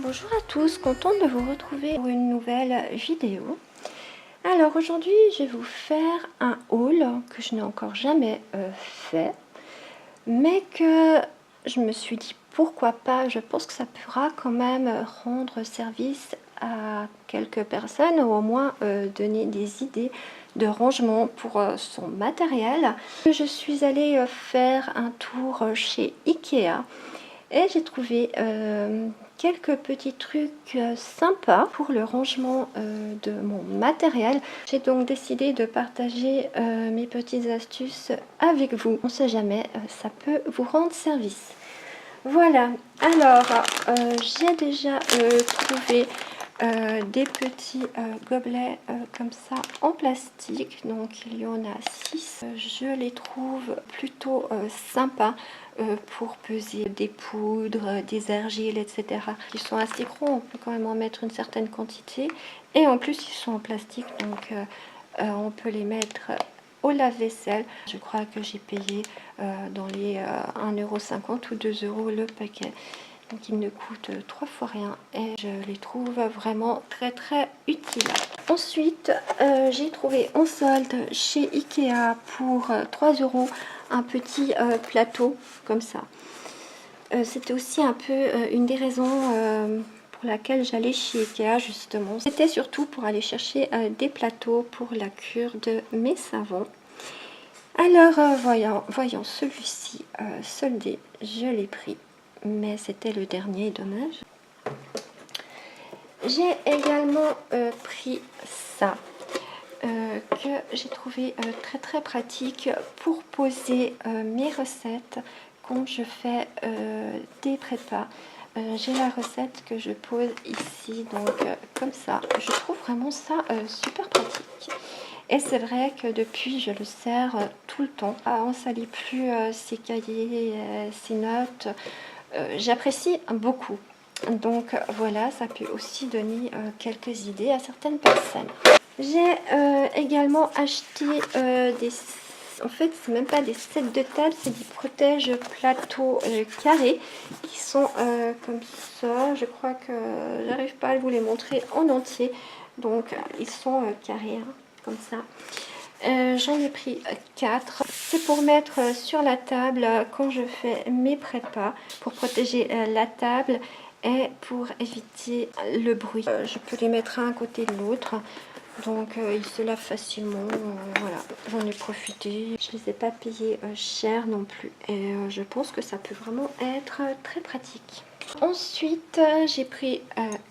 Bonjour à tous, contente de vous retrouver pour une nouvelle vidéo. Alors aujourd'hui je vais vous faire un haul que je n'ai encore jamais fait, mais que je me suis dit pourquoi pas. Je pense que ça pourra quand même rendre service à quelques personnes, ou au moins donner des idées de rangement pour son matériel. Je suis allée faire un tour chez Ikea et j'ai trouvé quelques petits trucs sympas pour le rangement de mon matériel. J'ai donc décidé de partager mes petites astuces avec vous. On ne sait jamais, ça peut vous rendre service. Voilà, alors j'ai déjà trouvé des petits gobelets comme ça en plastique. Donc il y en a 6. Je les trouve plutôt sympas pour peser des poudres, des argiles, etc. Ils sont assez gros, on peut quand même en mettre une certaine quantité. Et en plus ils sont en plastique, donc on peut les mettre au lave-vaisselle. Je crois que j'ai payé dans les 1,50 € ou 2 € le paquet. Donc ils ne coûtent 3 fois rien et je les trouve vraiment très utiles. Ensuite, j'ai trouvé en solde chez Ikea pour 3 € un petit plateau comme ça. C'était aussi un peu une des raisons pour laquelle j'allais chez Ikea justement. C'était surtout pour aller chercher des plateaux pour la cure de mes savons. Alors voyons celui-ci soldé, je l'ai pris, mais c'était le dernier, dommage. J'ai également pris ça que j'ai trouvé très pratique pour poser mes recettes quand je fais des prépas. J'ai la recette que je pose ici, donc comme ça. Je trouve vraiment ça super pratique. Et c'est vrai que depuis, je le sers tout le temps. On ne salit plus ses cahiers, ses notes. J'apprécie beaucoup. Donc voilà, ça peut aussi donner quelques idées à certaines personnes. J'ai également acheté des... En fait, c'est même pas des sets de table, c'est des protèges plateaux carrés qui sont comme ça. Je crois que j'arrive pas à vous les montrer en entier. Donc, ils sont carrés, hein, comme ça. J'en ai pris 4. C'est pour mettre sur la table quand je fais mes prépas, pour protéger la table et pour éviter le bruit. Je peux les mettre un à côté de l'autre. Donc ils se lavent facilement, voilà, j'en ai profité. Je ne les ai pas payés cher non plus et je pense que ça peut vraiment être très pratique. Ensuite j'ai pris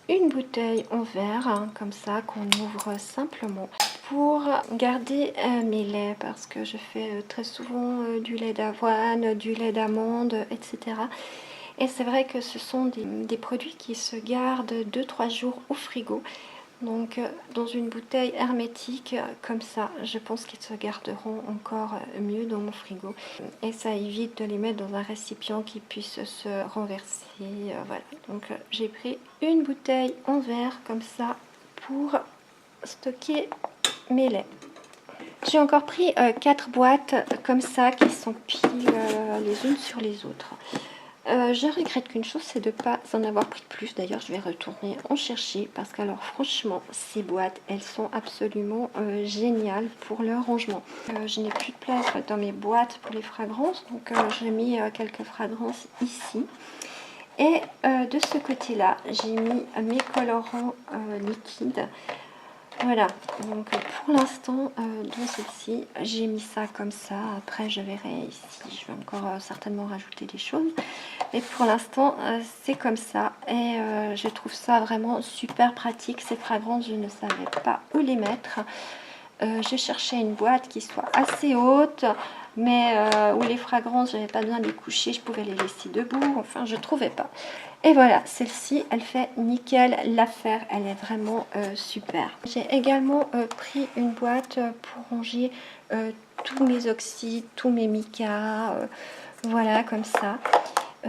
une bouteille en verre, hein, comme ça, qu'on ouvre simplement pour garder mes laits, parce que je fais très souvent du lait d'avoine, du lait d'amande, etc. Et c'est vrai que ce sont des produits qui se gardent 2-3 jours au frigo. Donc dans une bouteille hermétique comme ça, je pense qu'ils se garderont encore mieux dans mon frigo. Et ça évite de les mettre dans un récipient qui puisse se renverser. Voilà, donc j'ai pris une bouteille en verre comme ça pour stocker mes laits. J'ai encore pris 4 boîtes comme ça qui sont pile les unes sur les autres. Je regrette qu'une chose, c'est de ne pas en avoir pris plus. D'ailleurs, je vais retourner en chercher parce que, alors, franchement, ces boîtes, elles sont absolument géniales pour le rangement. Je n'ai plus de place dans mes boîtes pour les fragrances, donc j'ai mis quelques fragrances ici. Et de ce côté-là, j'ai mis mes colorants liquides. Voilà, donc pour l'instant, dans celle-ci, j'ai mis ça comme ça. Après, je verrai ici, je vais encore certainement rajouter des choses. Mais pour l'instant, c'est comme ça. Et je trouve ça vraiment super pratique. Ces fragrances, je ne savais pas où les mettre. Je cherchais une boîte qui soit assez haute, mais où les fragrances, j'avais pas besoin de les coucher, je pouvais les laisser debout. Enfin, je trouvais pas. Et voilà, celle-ci, elle fait nickel l'affaire, elle est vraiment super. J'ai également pris une boîte pour ranger tous mes oxydes, tous mes micas, voilà, comme ça.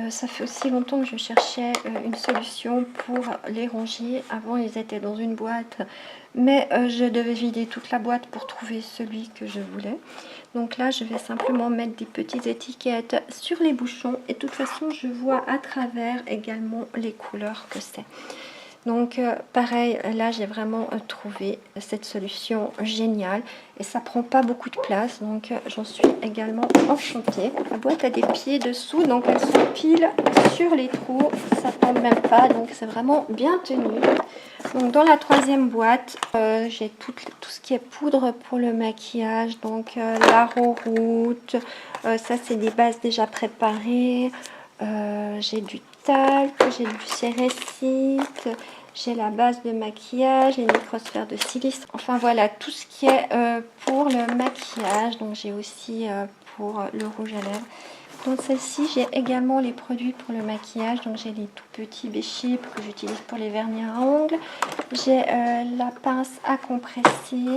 Ça fait aussi longtemps que je cherchais une solution pour les ranger. Avant, ils étaient dans une boîte mais je devais vider toute la boîte pour trouver celui que je voulais. Donc là, je vais simplement mettre des petites étiquettes sur les bouchons et de toute façon, je vois à travers également les couleurs que c'est. Donc pareil, là j'ai vraiment trouvé cette solution géniale et ça prend pas beaucoup de place, donc j'en suis également enchantée. La boîte a des pieds dessous, donc elle s'empile sur les trous, ça tombe même pas, donc c'est vraiment bien tenu. Donc dans la troisième boîte, j'ai tout ce qui est poudre pour le maquillage, donc l'arrowroot, ça c'est des bases déjà préparées. J'ai du talc, j'ai du cérécite, j'ai la base de maquillage, les microsphères de silice. Enfin voilà, tout ce qui est pour le maquillage. Donc j'ai aussi pour le rouge à lèvres. Dans celle-ci, j'ai également les produits pour le maquillage. Donc j'ai les tout petits bêchers que j'utilise pour les vernis à ongles. J'ai la pince à compresser.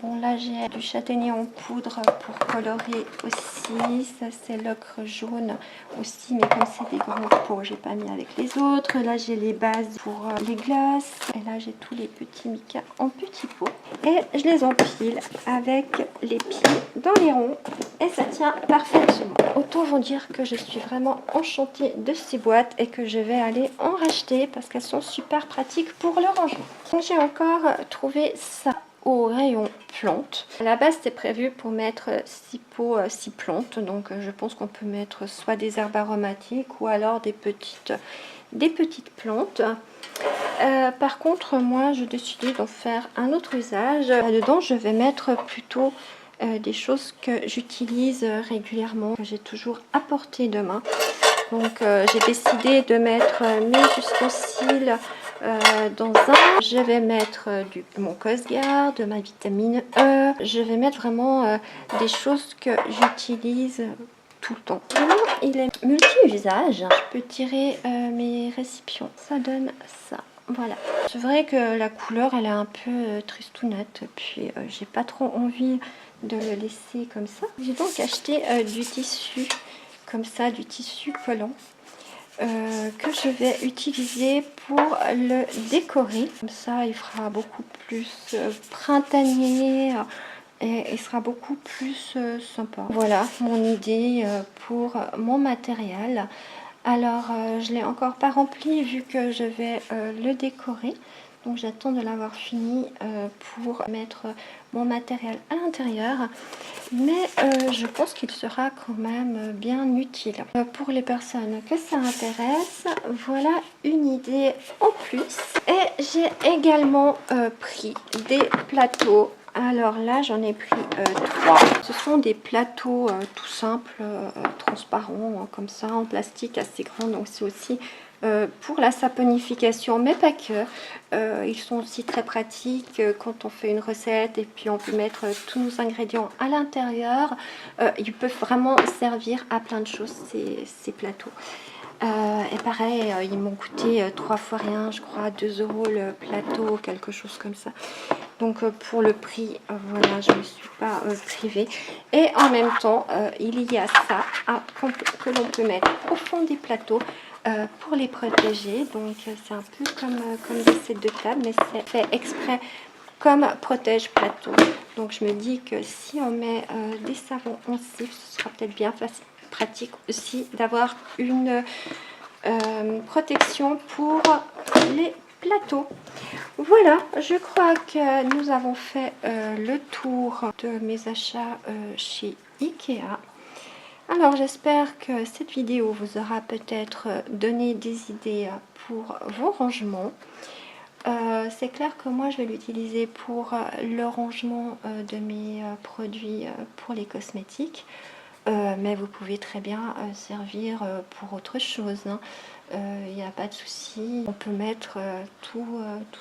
Bon là j'ai du châtaignier en poudre pour colorer aussi, ça c'est l'ocre jaune aussi, mais comme c'est des gros pots j'ai pas mis avec les autres. Là j'ai les bases pour les glaces et là j'ai tous les petits mica en petits pots et je les empile avec les pieds dans les ronds et ça tient parfaitement. Autant vous dire que je suis vraiment enchantée de ces boîtes et que je vais aller en racheter parce qu'elles sont super pratiques pour le rangement. Donc j'ai encore trouvé ça au rayon plantes. À la base, c'était prévu pour mettre 6 pots, 6 plantes. Donc, je pense qu'on peut mettre soit des herbes aromatiques ou alors des petites plantes. Par contre, moi, j'ai décidé d'en faire un autre usage. Là-dedans, je vais mettre plutôt des choses que j'utilise régulièrement, que j'ai toujours à portée de main. Donc, j'ai décidé de mettre mes ustensiles dans un. Je vais mettre mon Cosguard, de ma vitamine E. Je vais mettre vraiment des choses que j'utilise tout le temps. Vraiment, il est multi-usage. Je peux tirer mes récipients. Ça donne ça. Voilà. C'est vrai que la couleur, elle est un peu tristounette. Puis, j'ai pas trop envie de le laisser comme ça. J'ai donc acheté du tissu, comme ça, du tissu collant. Que je vais utiliser pour le décorer. Comme ça, il fera beaucoup plus printanier et il sera beaucoup plus sympa. Voilà mon idée pour mon matériel. Alors, je ne l'ai encore pas rempli vu que je vais le décorer. Donc j'attends de l'avoir fini pour mettre mon matériel à l'intérieur. Mais je pense qu'il sera quand même bien utile. Pour les personnes que ça intéresse, voilà une idée en plus. Et j'ai également pris des plateaux. Alors là, j'en ai pris 3. Ce sont des plateaux tout simples, transparents, hein, comme ça, en plastique assez grand. Donc c'est aussi pour la saponification, mais pas que. Ils sont aussi très pratiques quand on fait une recette et puis on peut mettre tous nos ingrédients à l'intérieur. Ils peuvent vraiment servir à plein de choses, ces plateaux. Et pareil, ils m'ont coûté 3 fois rien, je crois, 2 € le plateau, quelque chose comme ça. Donc pour le prix, voilà, je ne me suis pas privée. Et en même temps, il y a ça que l'on peut mettre au fond des plateaux pour les protéger. Donc c'est un peu comme des sets de table, mais c'est fait exprès comme protège plateau. Donc je me dis que si on met des savons en cif, ce sera peut-être bien pratique aussi d'avoir une protection pour les plateaux. Voilà, je crois que nous avons fait le tour de mes achats chez Ikea. Alors j'espère que cette vidéo vous aura peut-être donné des idées pour vos rangements. C'est clair que moi je vais l'utiliser pour le rangement de mes produits pour les cosmétiques. Mais vous pouvez très bien servir pour autre chose, hein. Il n'y a pas de souci, on peut mettre tout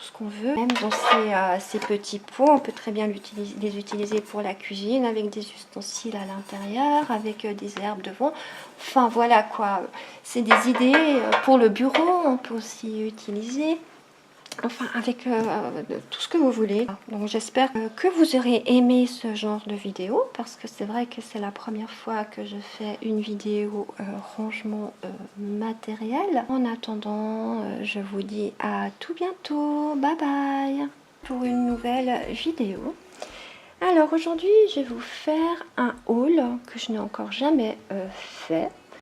ce qu'on veut. Même dans ces petits pots, on peut très bien les utiliser pour la cuisine avec des ustensiles à l'intérieur, avec des herbes devant. Enfin voilà quoi, c'est des idées pour le bureau, on peut aussi utiliser. Enfin, avec tout ce que vous voulez. Donc j'espère que vous aurez aimé ce genre de vidéo, parce que c'est vrai que c'est la première fois que je fais une vidéo rangement matériel. En attendant, je vous dis à tout bientôt. Bye bye. pour une nouvelle vidéo. Alors aujourd'hui je vais vous faire un haul que je n'ai encore jamais fait.